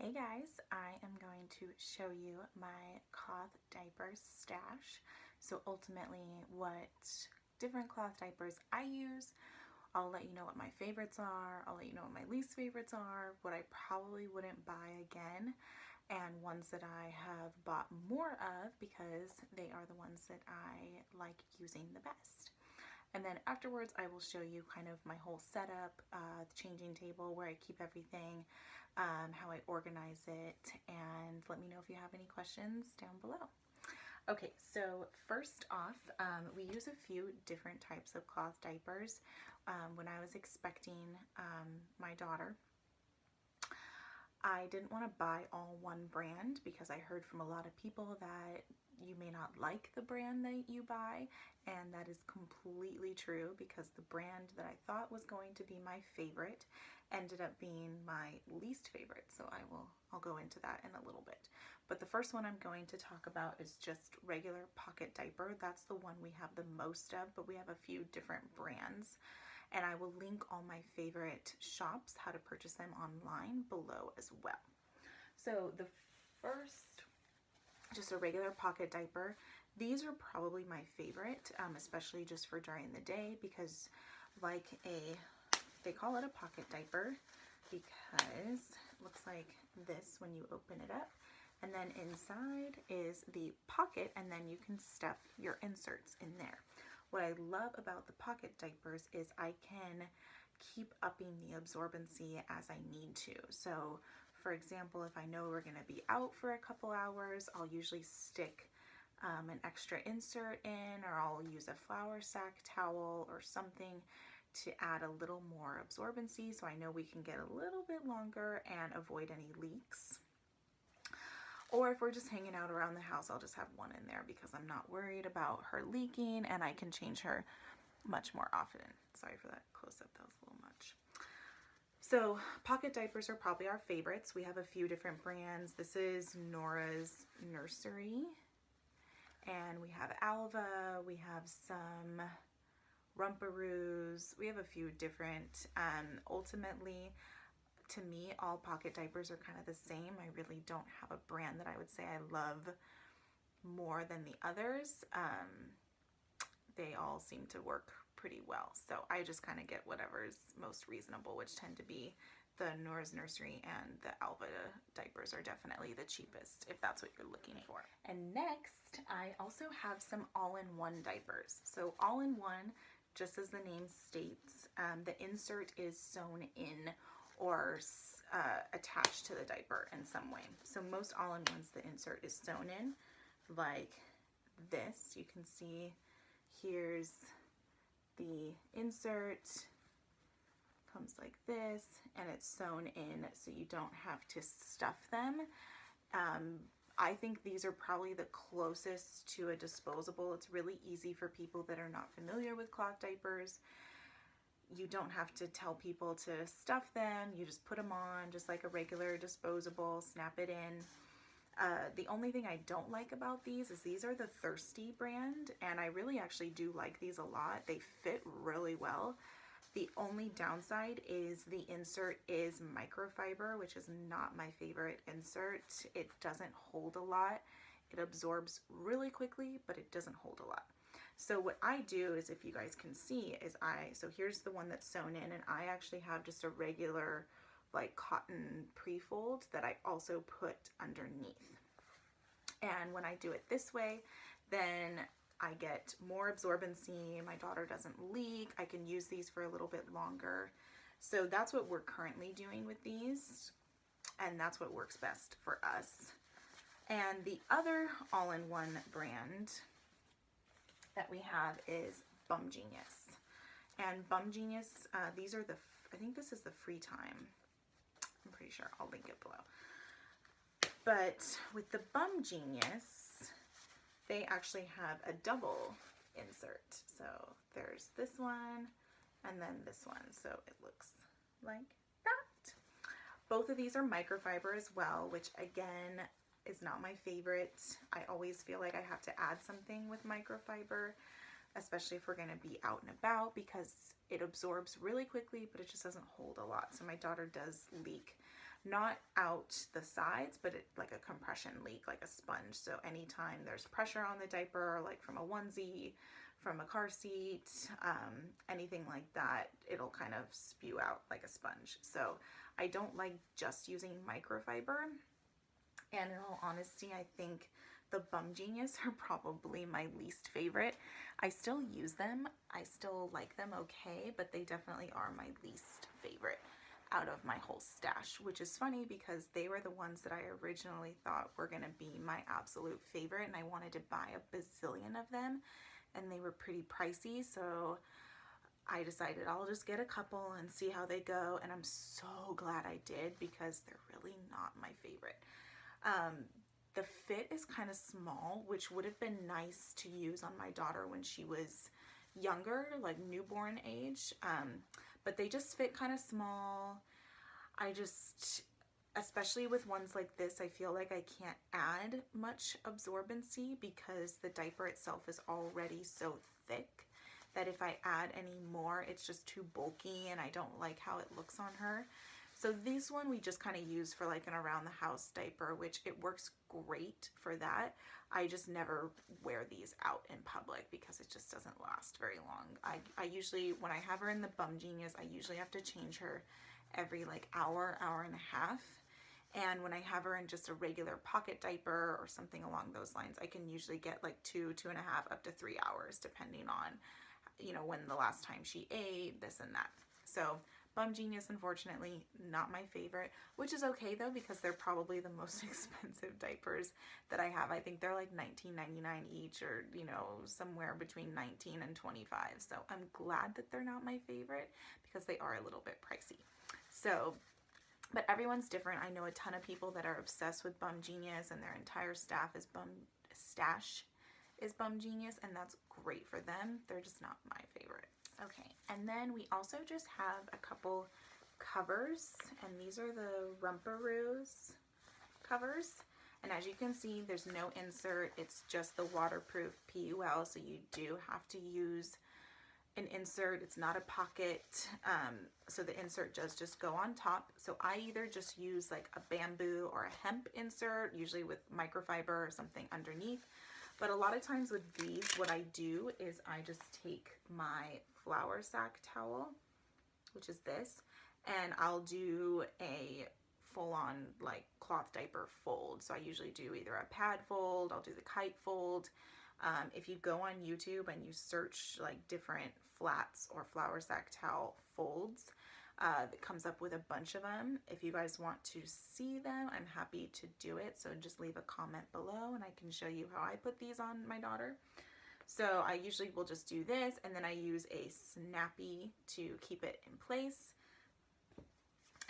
Hey guys, I am going to show you my cloth diaper stash. So ultimately what different cloth diapers I use. I'll let you know what my favorites are, I'll let you know what my least favorites are, what I probably wouldn't buy again, and ones that I have bought more of because they are the ones that I like using the best. And then afterwards, I will show you kind of my whole setup, the changing table, where I keep everything, how I organize it, and let me know if you have any questions down below. Okay, so first off, we use a few different types of cloth diapers. When I was expecting my daughter, I didn't want to buy all one brand because I heard from a lot of people that you may not like the brand that you buy, and that is completely true because the brand that I thought was going to be my favorite ended up being my least favorite. So I'll go into that in a little bit. But the first one I'm going to talk about is just regular pocket diaper. That's the one we have the most of, but we have a few different brands. And I will link all my favorite shops, how to purchase them online, below as well. So the first, just a regular pocket diaper. These are probably my favorite, especially just for during the day because they call it a pocket diaper because it looks like this when you open it up. And then inside is the pocket, and then you can stuff your inserts in there. What I love about the pocket diapers is I can keep upping the absorbency as I need to. So for example, if I know we're going to be out for a couple hours, I'll usually stick an extra insert in, or I'll use a flour sack towel or something to add a little more absorbency so I know we can get a little bit longer and avoid any leaks. Or if we're just hanging out around the house, I'll just have one in there because I'm not worried about her leaking, and I can change her much more often. Sorry for that close-up, that was a little much. So pocket diapers are probably our favorites. We have a few different brands. This is Nora's Nursery, and we have Alva, we have some Rumparoos, we have a few different. Ultimately, to me, all pocket diapers are kind of the same. I really don't have a brand that I would say I love more than the others. They all seem to work pretty well. So I just kind of get whatever's most reasonable, which tend to be the Nora's Nursery, and the Alva diapers are definitely the cheapest if that's what you're looking for. And next, I also have some all-in-one diapers. So all-in-one, just as the name states, the insert is sewn in or attached to the diaper in some way. So most all-in-ones, the insert is sewn in like this. You can see here's the insert, comes like this, and it's sewn in so you don't have to stuff them. I think these are probably the closest to a disposable. It's really easy for people that are not familiar with cloth diapers. You don't have to tell people to stuff them. You just put them on just like a regular disposable, snap it in. The only thing I don't like about these is these are the Thirsty brand, and I really actually do like these a lot. They fit really well. The only downside is the insert is microfiber, which is not my favorite insert. It doesn't hold a lot. It absorbs really quickly, but it doesn't hold a lot. So what I do is, if you guys can see, is so here's the one that's sewn in, and I actually have just a regular like cotton pre-fold that I also put underneath. And when I do it this way, then I get more absorbency, my daughter doesn't leak, I can use these for a little bit longer. So that's what we're currently doing with these, and that's what works best for us. And the other all-in-one brand that we have is Bum Genius. And Bum Genius, these are I think this is the Free Time. I'm pretty sure, I'll link it below. But with the Bum Genius, they actually have a double insert. So there's this one and then this one. So it looks like that. Both of these are microfiber as well, which again is not my favorite. I always feel like I have to add something with microfiber, especially if we're going to be out and about, because it absorbs really quickly, but it just doesn't hold a lot. So my daughter does leak. not out the sides, but like a compression leak, like a sponge. So anytime there's pressure on the diaper, like from a onesie, from a car seat, anything like that, it'll kind of spew out like a sponge. So I don't like just using microfiber. And in all honesty, I think the Bum Genius are probably my least favorite. I still use them. I still like them okay, but they definitely are my least favorite out of my whole stash, which is funny because they were the ones that I originally thought were going to be my absolute favorite, and I wanted to buy a bazillion of them, and they were pretty pricey, so I decided I'll just get a couple and see how they go, and I'm so glad I did because they're really not my favorite. The fit is kind of small, which would have been nice to use on my daughter when she was younger, like newborn age, but they just fit kind of small. Especially with ones like this, I feel like I can't add much absorbency because the diaper itself is already so thick that if I add any more, it's just too bulky and I don't like how it looks on her. So this one we just kind of use for like an around the house diaper, which it works great for that. I just never wear these out in public because it just doesn't last very long. I usually, when I have her in the Bum Genius, I usually have to change her every like hour, hour and a half. And when I have her in just a regular pocket diaper or something along those lines, I can usually get like 2.5, up to 3 hours, depending on, you know, when the last time she ate, this and that. So Bum Genius, unfortunately, not my favorite, which is okay though, because they're probably the most expensive diapers that I have. I think they're like $19.99 each, or, you know, somewhere between $19 and $25. So I'm glad that they're not my favorite because they are a little bit pricey. So, but everyone's different. I know a ton of people that are obsessed with Bum Genius and their entire stash is Bum Genius, and that's great for them. They're just not my favorite. Okay, and then we also just have a couple covers, and these are the Rumparoos covers. And as you can see, there's no insert. It's just the waterproof PUL, so you do have to use an insert. It's not a pocket, so the insert does just go on top. So I either just use like a bamboo or a hemp insert, usually with microfiber or something underneath. But a lot of times with these, what I do is I just take my flour sack towel, which is this, and I'll do a full-on like cloth diaper fold. So I usually do either a pad fold, I'll do the kite fold. If you go on YouTube and you search like different flats or flour sack towel folds, it comes up with a bunch of them. If you guys want to see them, I'm happy to do it. So just leave a comment below and I can show you how I put these on my daughter. So I usually will just do this, and then I use a snappy to keep it in place.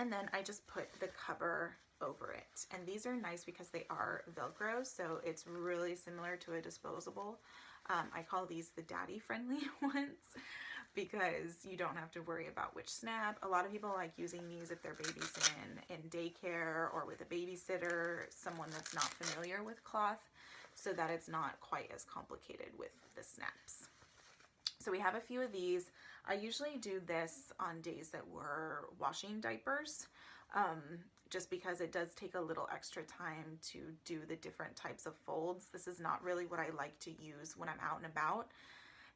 And then I just put the cover over it. And these are nice because they are Velcro, so it's really similar to a disposable. I call these the daddy friendly ones because you don't have to worry about which snap. A lot of people like using these if they're babysitting in daycare or with a babysitter, someone that's not familiar with cloth, so that it's not quite as complicated with the snaps. So we have a few of these. I usually do this on days that we're washing diapers, just because it does take a little extra time to do the different types of folds. This is not really what I like to use when I'm out and about.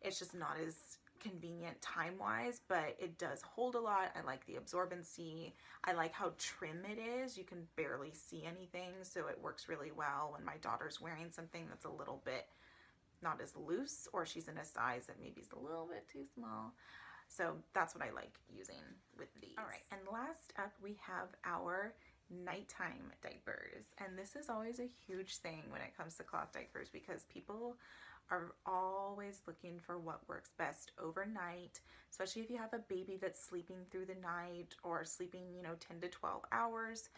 It's just not as convenient time-wise, but it does hold a lot. I like the absorbency. I like how trim it is. You can barely see anything, so it works really well when my daughter's wearing something that's a little bit not as loose, or she's in a size that maybe is a little bit too small. So that's what I like using with these. All right, and last up we have our nighttime diapers, and this is always a huge thing when it comes to cloth diapers because people are always looking for what works best overnight, especially if you have a baby that's sleeping through the night or sleeping, you know, 10 to 12 hours.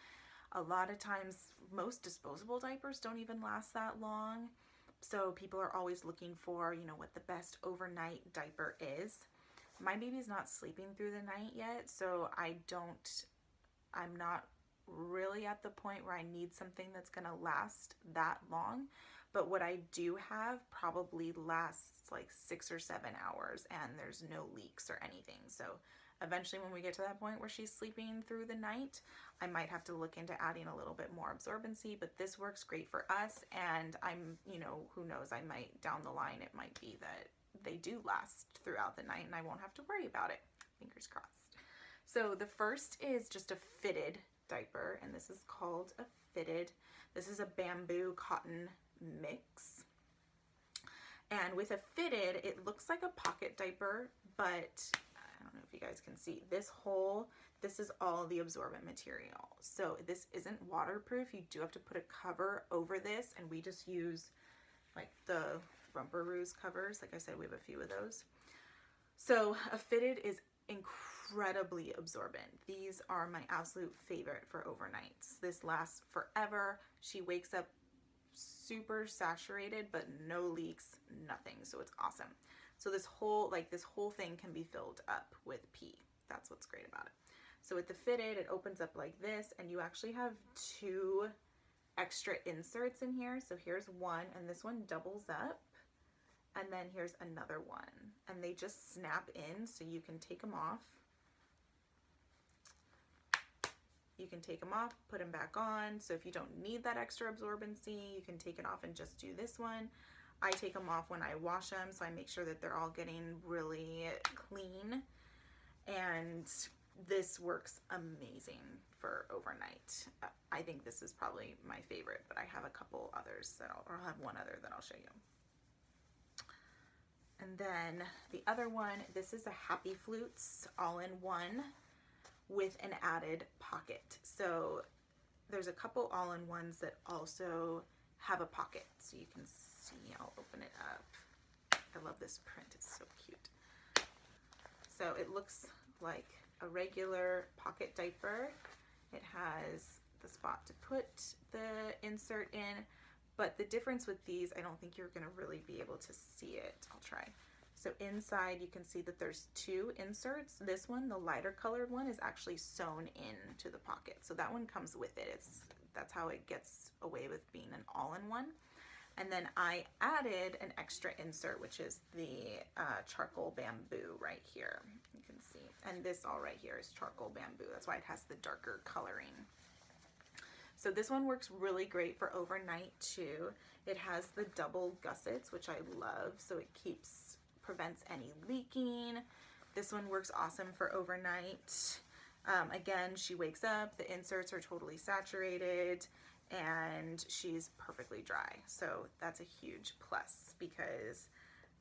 A lot of times, most disposable diapers don't even last that long. So people are always looking for, you know, what the best overnight diaper is. My baby's not sleeping through the night yet, so I'm not really at the point where I need something that's gonna last that long. But what I do have probably lasts like 6 or 7 hours and there's no leaks or anything. So Eventually, when we get to that point where she's sleeping through the night, I might have to look into adding a little bit more absorbency, but this works great for us. And I'm, you know, who knows, I might down the line, it might be that they do last throughout the night and I won't have to worry about it. Fingers crossed. So the first is just a fitted diaper, and this is called a fitted. This is a bamboo cotton mix. And with a fitted, it looks like a pocket diaper, but I don't know if you guys can see this is all the absorbent material. So this isn't waterproof. You do have to put a cover over this, and we just use like the Rumperoos covers. Like I said, we have a few of those. So a fitted is incredibly absorbent. These are my absolute favorite for overnights. This lasts forever. She wakes up super saturated, but no leaks, nothing. So it's awesome. So this whole thing can be filled up with pee. That's what's great about it. So with the fitted, it opens up like this, and you actually have 2 extra inserts in here. So here's one, and this one doubles up, and then here's another one, and they just snap in, so you can take them off. You can take them off, put them back on. So if you don't need that extra absorbency, you can take it off and just do this one. I take them off when I wash them, so I make sure that they're all getting really clean. And this works amazing for overnight. I think this is probably my favorite, but I have a couple others I'll have one other that I'll show you. And then the other one, this is a Happy Flutes all-in-one with an added pocket. So there's a couple all-in-ones that also have a pocket. So you can see, I'll open it up. I love this print, it's so cute. So it looks like a regular pocket diaper. It has the spot to put the insert in, but the difference with these, I don't think you're gonna really be able to see it. I'll try. So inside you can see that there's 2 inserts. This one, the lighter colored one, is actually sewn into the pocket. So that one comes with it. That's how it gets away with being an all-in-one. And then I added an extra insert, which is the charcoal bamboo right here. You can see. And this all right here is charcoal bamboo. That's why it has the darker coloring. So this one works really great for overnight too. It has the double gussets, which I love. So it prevents any leaking. This one works awesome for overnight. Again, she wakes up, the inserts are totally saturated, and she's perfectly dry. So that's a huge plus, because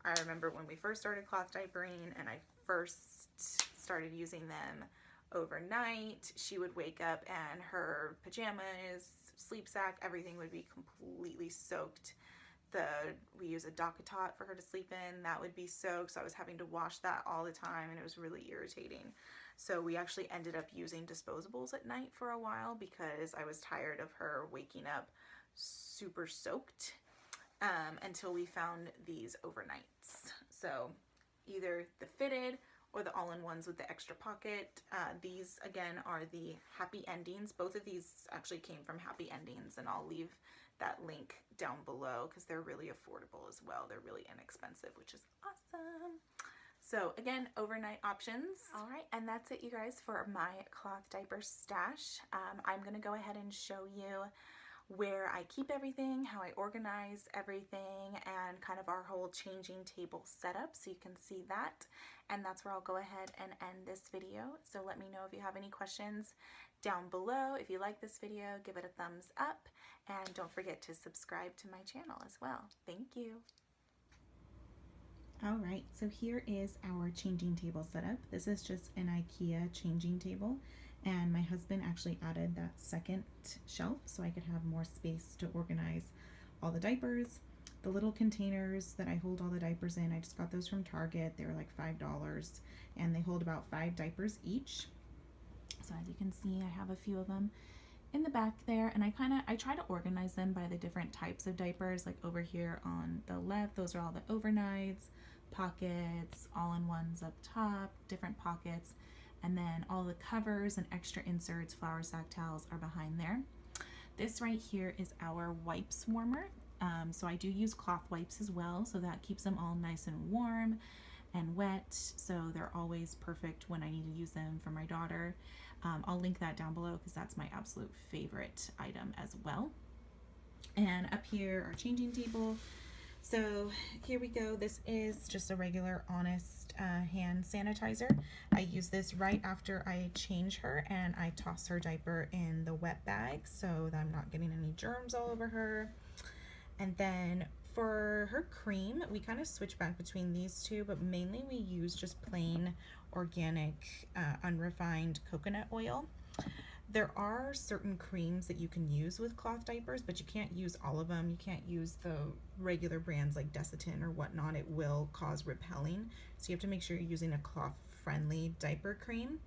I remember when we first started cloth diapering and I first started using them overnight, she would wake up and her pajamas, sleep sack, everything would be completely soaked. We use a DockATot for her to sleep in, that would be soaked, so I was having to wash that all the time, and it was really irritating. So we actually ended up using disposables at night for a while because I was tired of her waking up super soaked, until we found these overnights. So either the fitted or the all-in-ones with the extra pocket. These again are the Happy Endings. Both of these actually came from Happy Endings, and I'll leave that link down below because they're really affordable as well. They're really inexpensive, which is awesome. So again, overnight options. All right, and that's it, you guys, for my cloth diaper stash. I'm gonna go ahead and show you where I keep everything, how I organize everything, and kind of our whole changing table setup, so you can see that. And that's where I'll go ahead and end this video. So let me know if you have any questions down below. If you like this video, give it a thumbs up, and don't forget to subscribe to my channel as well. Thank you. All right, so here is our changing table setup. This is just an IKEA changing table, and my husband actually added that second shelf so I could have more space to organize all the diapers. The little containers that I hold all the diapers in, I just got those from Target. They were like $5, and they hold about 5 diapers each. So as you can see, I have a few of them in the back there, and I try to organize them by the different types of diapers. Like over here on the left, those are all the overnights, pockets, all-in-ones up top, different pockets, and then all the covers and extra inserts, flour sack towels are behind there. This right here is our wipes warmer. So I do use cloth wipes as well, so that keeps them all nice and warm. and wet, so they're always perfect when I need to use them for my daughter. I'll link that down below because that's my absolute favorite item as well. And up here, our changing table. So here we go. This is just a regular Honest hand sanitizer. I use this right after I change her, and I toss her diaper in the wet bag so that I'm not getting any germs all over her. And then for her cream, we kind of switch back between these two, but mainly we use just plain organic unrefined coconut oil. There are certain creams that you can use with cloth diapers, but you can't use all of them. You can't use the regular brands like Desitin or whatnot. It will cause repelling. So you have to make sure you're using a cloth-friendly diaper cream.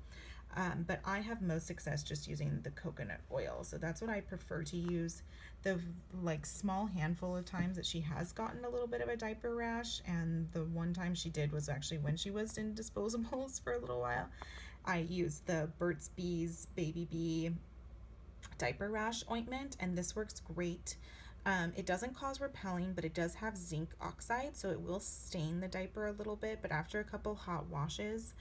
But I have most success just using the coconut oil. So that's what I prefer to use. The like small handful of times that she has gotten a little bit of a diaper rash, and the one time she did was actually when she was in disposables for a little while. I used the Burt's Bees Baby Bee diaper rash ointment, and this works great. It doesn't cause repelling, but it does have zinc oxide, so it will stain the diaper a little bit, but after a couple hot washes,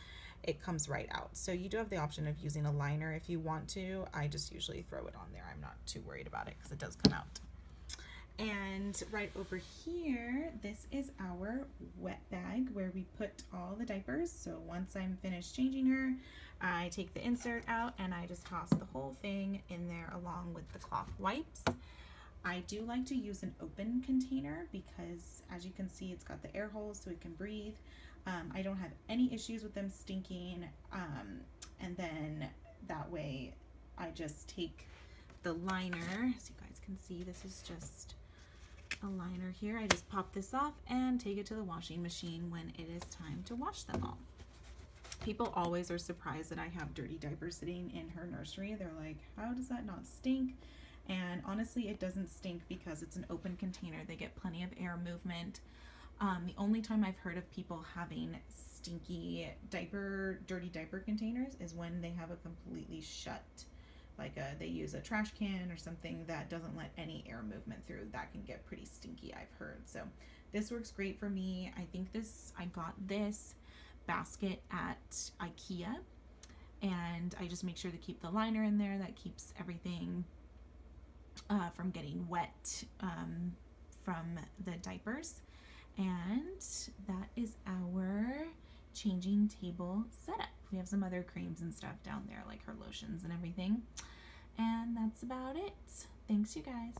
it comes right out. So you do have the option of using a liner if you want to. I just usually throw it on there. I'm not too worried about it because it does come out. And right over here, this is our wet bag where we put all the diapers. So once I'm finished changing her, I take the insert out and I just toss the whole thing in there along with the cloth wipes. I do like to use an open container because, as you can see, it's got the air holes so it can breathe. I don't have any issues with them stinking, and then that way I just take the liner. As you guys can see, this is just a liner here. I just pop this off and take it to the washing machine when it is time to wash them all. People always are surprised that I have dirty diapers sitting in her nursery. They're like, how does that not stink? And honestly, it doesn't stink because it's an open container. They get plenty of air movement. The only time I've heard of people having stinky dirty diaper containers is when they have a completely shut, like they use a trash can or something that doesn't let any air movement through. That can get pretty stinky, I've heard. So this works great for me. I got this basket at IKEA, and I just make sure to keep the liner in there. That keeps everything from getting wet from the diapers. And that is our changing table setup. We have some other creams and stuff down there, like her lotions and everything. And that's about it. Thanks, you guys.